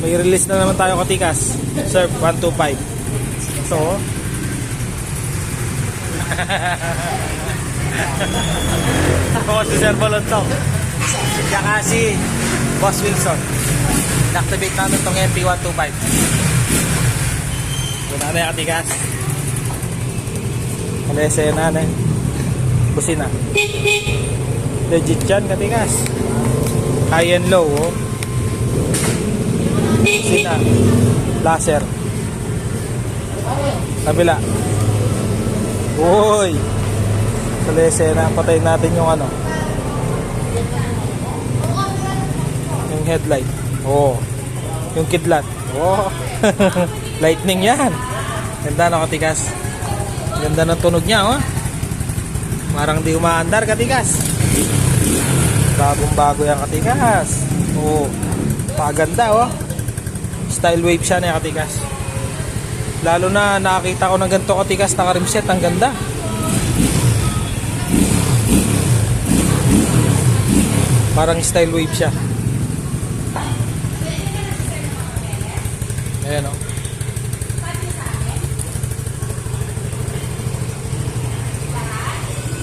May release na naman tayo katikas. Surf 125. So ako si Sir Bolonto. Tsaka si Boss Wilson. Inactivate namin itong MP125. Wala na yung katikas. Malese na na. Busina. Legit yan katikas. High and low. Oh. Busina. Laser. Kabila. Uy. Malese na. Patayin natin yung ano. Yung headlight. Oh. Yung kidlat. Oh. Lightning yan. Ganda na katikas. Ganda ng tunog niya, oh. Parang di umaandar katikas. Bagong bago yan katikas. Oh. Paganda, oh. Style wave siya na katikas. Lalo na nakakita ko ng ganito katikas na rimset. Ang ganda. Parang style wave siya. Ayan, oh.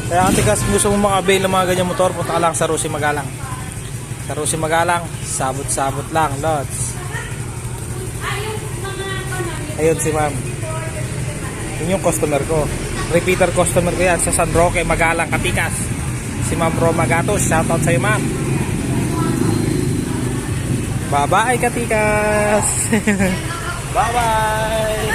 Kaya katikas, gusto mong maka-avail ng mga ganyang motor, punta ka lang sa Rosie Magalang. Sa Rosie Magalang, sabot-sabot lang, lots. Ayun si ma'am. Yun yung customer ko. Repeater customer ko yan sa San Roque, Magalang, Katikas. Si Ma'am Roma Gatos, shoutout sa'yo ma'am. Bye-bye Katikas. Bye-bye.